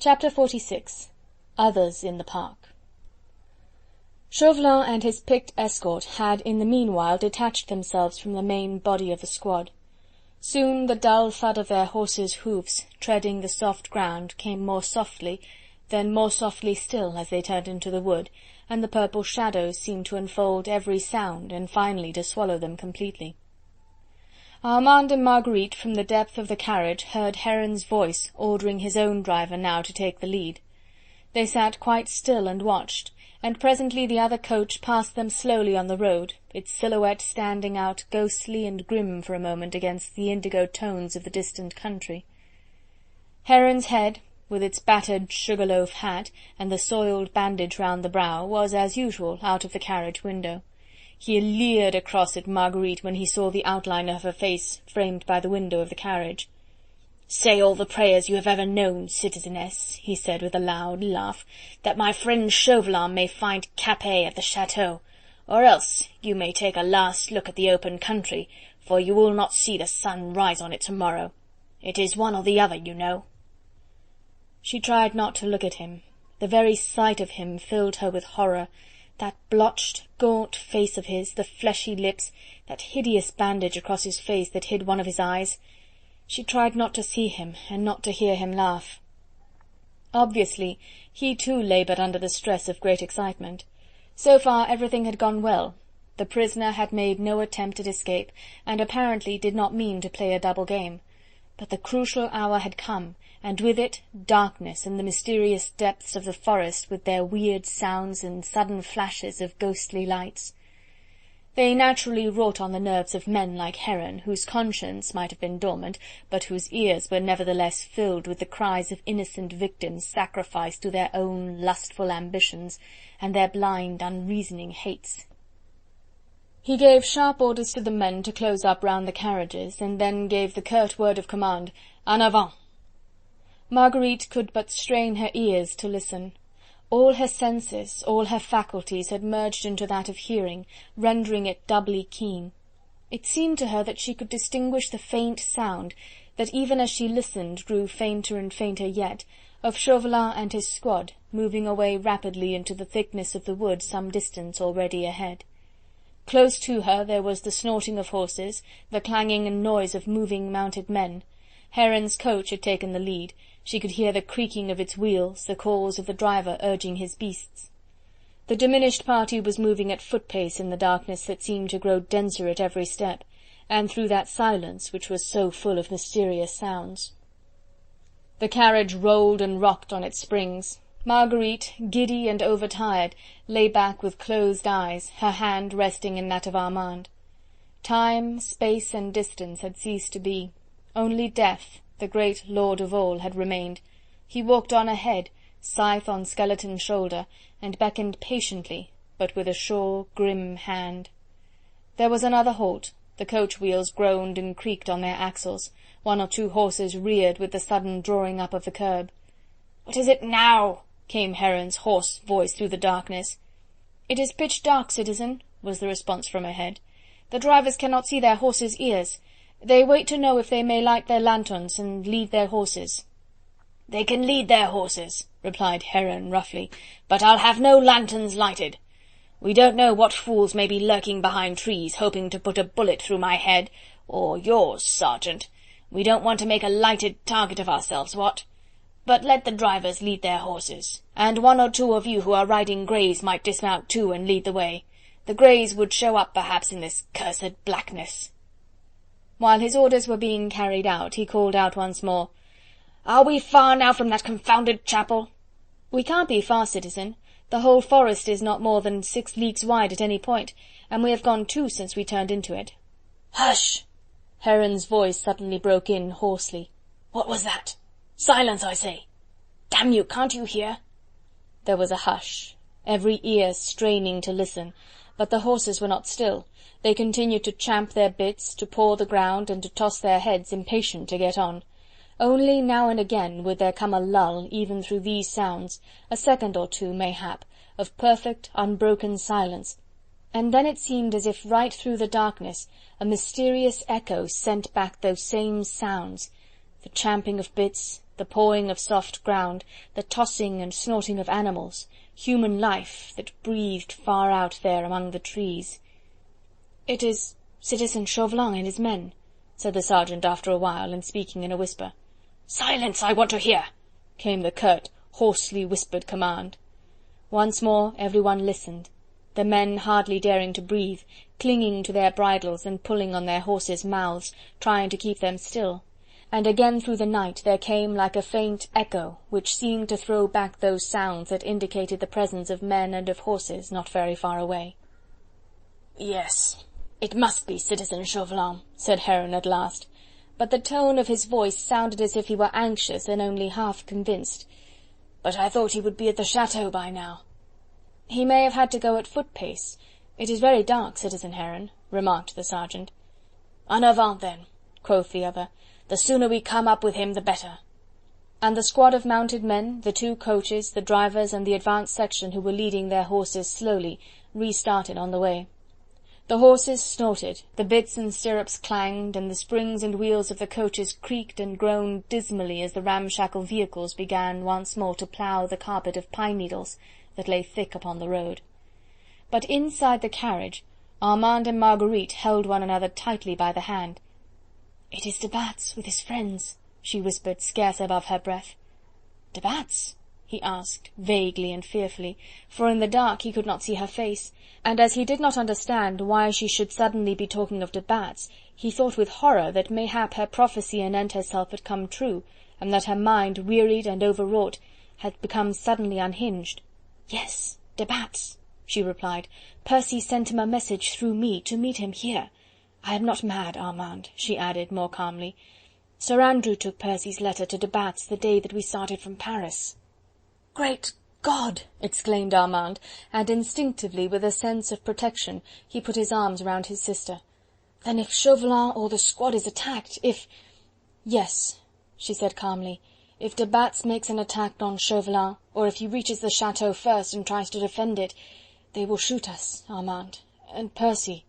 Chapter 46. Others in the Park. Chauvelin and his picked escort had in the meanwhile detached themselves from the main body of the squad. Soon the dull thud of their horses' hoofs, treading the soft ground, came more softly, then more softly still as they turned into the wood, and the purple shadows seemed to enfold every sound, and finally to swallow them completely. Armand and Marguerite from the depth of the carriage heard Heron's voice ordering his own driver now to take the lead. They sat quite still and watched, and presently the other coach passed them slowly on the road, its silhouette standing out ghostly and grim for a moment against the indigo tones of the distant country. Heron's head, with its battered sugar-loaf hat and the soiled bandage round the brow, was as usual out of the carriage window. He leered across at Marguerite when he saw the outline of her face framed by the window of the carriage. "Say all the prayers you have ever known, citizeness," he said with a loud laugh, "that my friend Chauvelin may find Capet at the chateau, or else you may take a last look at the open country, for you will not see the sun rise on it tomorrow. It is one or the other, you know." She tried not to look at him. The very sight of him filled her with horror. That blotched, gaunt face of his, the fleshy lips, that hideous bandage across his face that hid one of his eyes. She tried not to see him, and not to hear him laugh. Obviously, he too laboured under the stress of great excitement. So far everything had gone well. The prisoner had made no attempt at escape, and apparently did not mean to play a double game. But the crucial hour had come, and with it darkness and the mysterious depths of the forest with their weird sounds and sudden flashes of ghostly lights. They naturally wrought on the nerves of men like Heron, whose conscience might have been dormant, but whose ears were nevertheless filled with the cries of innocent victims sacrificed to their own lustful ambitions and their blind, unreasoning hates. He gave sharp orders to the men to close up round the carriages, and then gave the curt word of command, "En avant!" Marguerite could but strain her ears to listen. All her senses, all her faculties had merged into that of hearing, rendering it doubly keen. It seemed to her that she could distinguish the faint sound, that even as she listened grew fainter and fainter yet, of Chauvelin and his squad, moving away rapidly into the thickness of the wood some distance already ahead. Close to her there was the snorting of horses, the clanging and noise of moving mounted men. Heron's coach had taken the lead. She could hear the creaking of its wheels, the calls of the driver urging his beasts. The diminished party was moving at foot-pace in the darkness that seemed to grow denser at every step, and through that silence which was so full of mysterious sounds. The carriage rolled and rocked on its springs. Marguerite, giddy and overtired, lay back with closed eyes, her hand resting in that of Armand. Time, space and distance had ceased to be. Only death, the great lord of all, had remained. He walked on ahead, scythe on skeleton shoulder, and beckoned patiently, but with a sure, grim hand. There was another halt. The coach wheels groaned and creaked on their axles. One or two horses reared with the sudden drawing up of the curb. "What is it now?" came Heron's hoarse voice through the darkness. "It is pitch dark, citizen," was the response from ahead. "The drivers cannot see their horses' ears. They wait to know if they may light their lanterns and lead their horses." "They can lead their horses," replied Heron roughly, "but I'll have no lanterns lighted. We don't know what fools may be lurking behind trees, hoping to put a bullet through my head, or yours, Sergeant. We don't want to make a lighted target of ourselves, what? But let the drivers lead their horses, and one or two of you who are riding greys might dismount too and lead the way. The greys would show up perhaps in this cursed blackness." While his orders were being carried out, he called out once more, "Are we far now from that confounded chapel?" "We can't be far, citizen. The whole forest is not more than 6 leagues wide at any point, and we have gone 2 since we turned into it." "Hush!" Heron's voice suddenly broke in hoarsely. "What was that? Silence, I say! Damn you, can't you hear?" There was a hush, every ear straining to listen, but the horses were not still. They continued to champ their bits, to paw the ground, and to toss their heads, impatient to get on. Only now and again would there come a lull even through these sounds, a second or two, mayhap, of perfect, unbroken silence, and then it seemed as if right through the darkness a mysterious echo sent back those same sounds, the champing of bits, the pawing of soft ground, the tossing and snorting of animals, human life that breathed far out there among the trees. "It is Citizen Chauvelin and his men," said the sergeant after a while, and speaking in a whisper. "Silence, I want to hear," came the curt, hoarsely whispered command. Once more everyone listened, the men hardly daring to breathe, clinging to their bridles and pulling on their horses' mouths, trying to keep them still. And again through the night there came like a faint echo, which seemed to throw back those sounds that indicated the presence of men and of horses not very far away. "Yes, it must be Citizen Chauvelin," said Heron at last, but the tone of his voice sounded as if he were anxious and only half convinced. "But I thought he would be at the chateau by now." "He may have had to go at foot-pace. It is very dark, Citizen Heron," remarked the sergeant. "En avant, then," quoth the other. "The sooner we come up with him the better." And the squad of mounted men, the 2 coaches, the drivers and the advanced section who were leading their horses slowly, restarted on the way. The horses snorted, the bits and stirrups clanged, and the springs and wheels of the coaches creaked and groaned dismally as the ramshackle vehicles began once more to plough the carpet of pine needles that lay thick upon the road. But inside the carriage, Armand and Marguerite held one another tightly by the hand. "It is de Batz with his friends," she whispered scarce above her breath. "De Batz?" he asked, vaguely and fearfully, for in the dark he could not see her face, and as he did not understand why she should suddenly be talking of de Batz, he thought with horror that mayhap her prophecy anent herself had come true, and that her mind, wearied and overwrought, had become suddenly unhinged. "Yes, de Batz," she replied. "Percy sent him a message through me to meet him here. I am not mad, Armand," she added more calmly. "Sir Andrew took Percy's letter to de Batz the day that we started from Paris." "Great God!" exclaimed Armand, and instinctively, with a sense of protection, he put his arms round his sister. "Then if Chauvelin or the squad is attacked, if—" "Yes," she said calmly, "if de Batz makes an attack on Chauvelin, or if he reaches the chateau first and tries to defend it, they will shoot us, Armand, and Percy."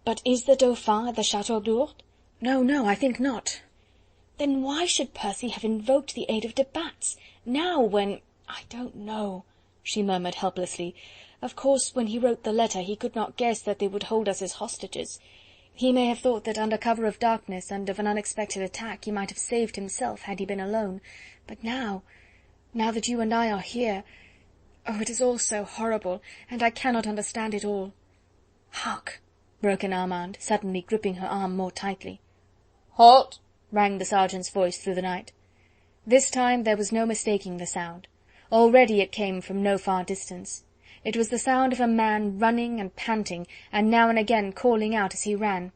"But is the Dauphin at the Chateau d'Ourde?" "No, no, I think not." "Then why should Percy have invoked the aid of de Batz, now when—" "I don't know," she murmured helplessly. "Of course, when he wrote the letter he could not guess that they would hold us as hostages. He may have thought that under cover of darkness and of an unexpected attack he might have saved himself had he been alone. But now that you and I are here... Oh, it is all so horrible, and I cannot understand it all." "Hark!" broke in Armand, suddenly gripping her arm more tightly. "Halt!" rang the sergeant's voice through the night. This time there was no mistaking the sound. Already it came from no far distance. It was the sound of a man running and panting, and now and again calling out as he ran.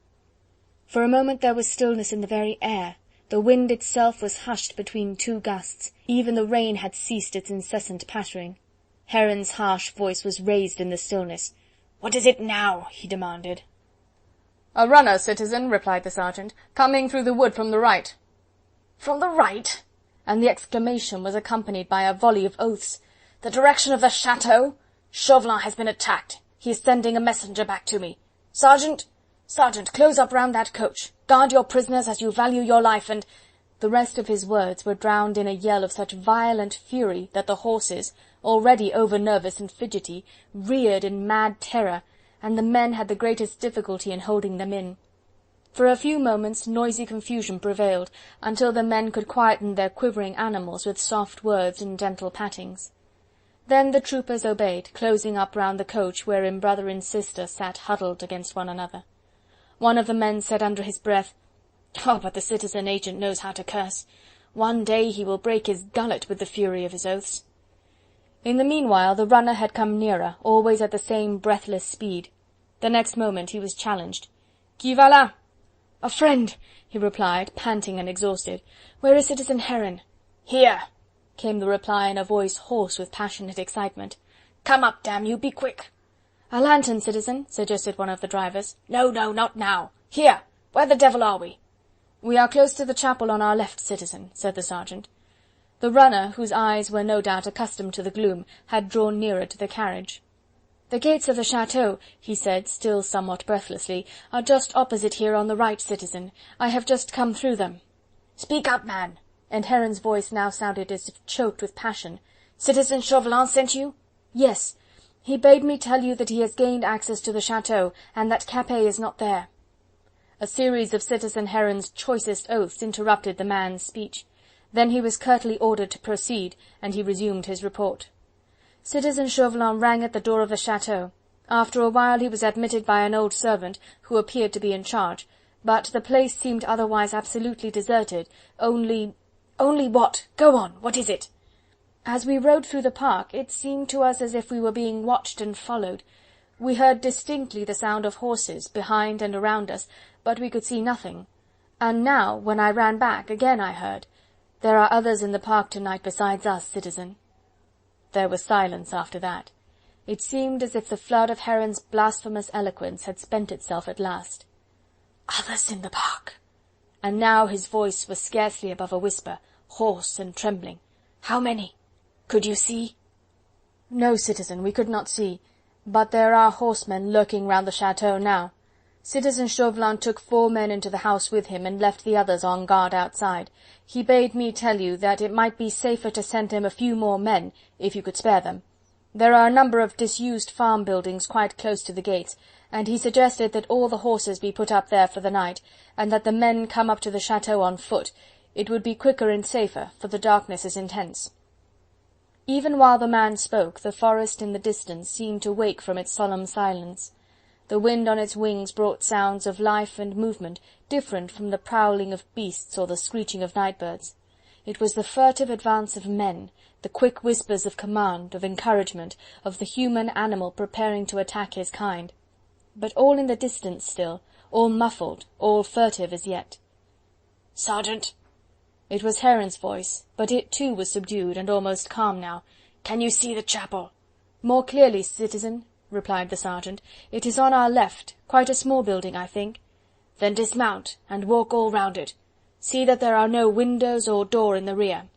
For a moment there was stillness in the very air. The wind itself was hushed between 2 gusts. Even the rain had ceased its incessant pattering. Heron's harsh voice was raised in the stillness. "What is it now?" he demanded. "A runner, citizen," replied the sergeant, "coming through the wood from the right." "From the right?" And the exclamation was accompanied by a volley of oaths. "The direction of the chateau? Chauvelin has been attacked. He is sending a messenger back to me. Sergeant, close up round that coach. Guard your prisoners as you value your life, and—" The rest of his words were drowned in a yell of such violent fury that the horses, already over-nervous and fidgety, reared in mad terror, and the men had the greatest difficulty in holding them in. For a few moments noisy confusion prevailed, until the men could quieten their quivering animals with soft words and gentle pattings. Then the troopers obeyed, closing up round the coach wherein brother and sister sat huddled against one another. One of the men said under his breath, "Oh, but the citizen agent knows how to curse. One day he will break his gullet with the fury of his oaths." In the meanwhile the runner had come nearer, always at the same breathless speed. The next moment he was challenged. "Qui va là?" "A friend," he replied, panting and exhausted. "Where is Citizen Heron?" "Here," came the reply in a voice hoarse with passionate excitement. "Come up, damn you, be quick." "A lantern, citizen," suggested one of the drivers. "No, no, not now. Here, where the devil are we?" "We are close to the chapel on our left, citizen," said the sergeant. The runner, whose eyes were no doubt accustomed to the gloom, had drawn nearer to the carriage. "The gates of the chateau," he said, still somewhat breathlessly, "are just opposite here on the right, citizen. I have just come through them." "Speak up, man. and Heron's voice now sounded as if choked with passion. "Citizen Chauvelin sent you?" "Yes. He bade me tell you that he has gained access to the chateau, and that Capet is not there." A series of Citizen Heron's choicest oaths interrupted the man's speech. Then he was curtly ordered to proceed, and he resumed his report. Citizen Chauvelin rang at the door of the chateau. After a while he was admitted by an old servant, who appeared to be in charge, but the place seemed otherwise absolutely deserted, only what? Go on, what is it? As we rode through the park, it seemed to us as if we were being watched and followed. We heard distinctly the sound of horses, behind and around us, but we could see nothing. And now, when I ran back, again I heard, "There are others in the park tonight besides us, citizen." There was silence after that. It seemed as if the flood of Heron's blasphemous eloquence had spent itself at last. "Others in the park!" And now his voice was scarcely above a whisper, hoarse and trembling. "How many? Could you see?" "No, citizen, we could not see, but there are horsemen lurking round the chateau now. Citizen Chauvelin took 4 men into the house with him, and left the others on guard outside. He bade me tell you that it might be safer to send him a few more men, if you could spare them. There are a number of disused farm buildings quite close to the gates, and he suggested that all the horses be put up there for the night, and that the men come up to the chateau on foot. It would be quicker and safer, for the darkness is intense." Even while the man spoke, the forest in the distance seemed to wake from its solemn silence. The wind on its wings brought sounds of life and movement, different from the prowling of beasts or the screeching of night-birds. It was the furtive advance of men, the quick whispers of command, of encouragement, of the human animal preparing to attack his kind. But all in the distance still, all muffled, all furtive as yet. "Sergeant!" It was Heron's voice, but it too was subdued and almost calm now. "Can you see the chapel?" "More clearly, citizen," replied the sergeant. "It is on our left, quite a small building, I think." "Then dismount, and walk all round it. See that there are no windows or door in the rear."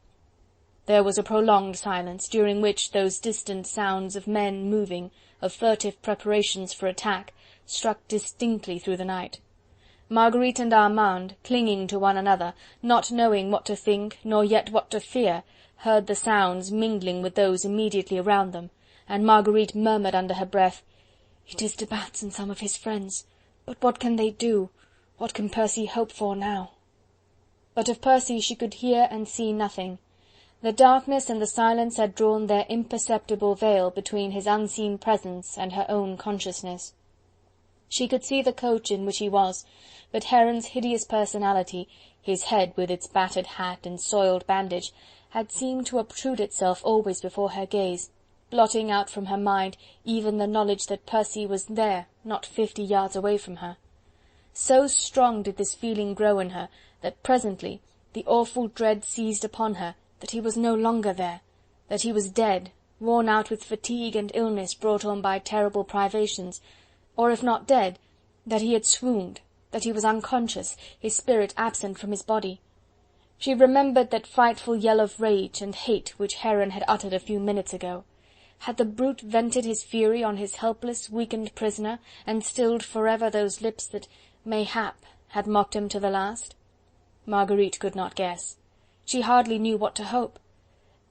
There was a prolonged silence, during which those distant sounds of men moving, of furtive preparations for attack, struck distinctly through the night. Marguerite and Armand, clinging to one another, not knowing what to think, nor yet what to fear, heard the sounds mingling with those immediately around them, and Marguerite murmured under her breath, "It is de Batz and some of his friends, but what can they do? What can Percy hope for now?" But of Percy she could hear and see nothing. The darkness and the silence had drawn their imperceptible veil between his unseen presence and her own consciousness. She could see the coach in which he was, but Heron's hideous personality, his head with its battered hat and soiled bandage, had seemed to obtrude itself always before her gaze, blotting out from her mind even the knowledge that Percy was there, not 50 yards away from her. So strong did this feeling grow in her, that presently the awful dread seized upon her, that he was no longer there, that he was dead, worn out with fatigue and illness brought on by terrible privations, or if not dead, that he had swooned, that he was unconscious, his spirit absent from his body. She remembered that frightful yell of rage and hate which Heron had uttered a few minutes ago. Had the brute vented his fury on his helpless, weakened prisoner, and stilled forever those lips that, mayhap, had mocked him to the last? Marguerite could not guess. She hardly knew what to hope.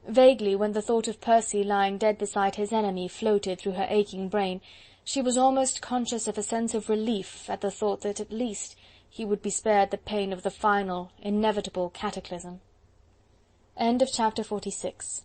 Vaguely, when the thought of Percy lying dead beside his enemy floated through her aching brain, she was almost conscious of a sense of relief at the thought that at least he would be spared the pain of the final, inevitable cataclysm. End of chapter 46.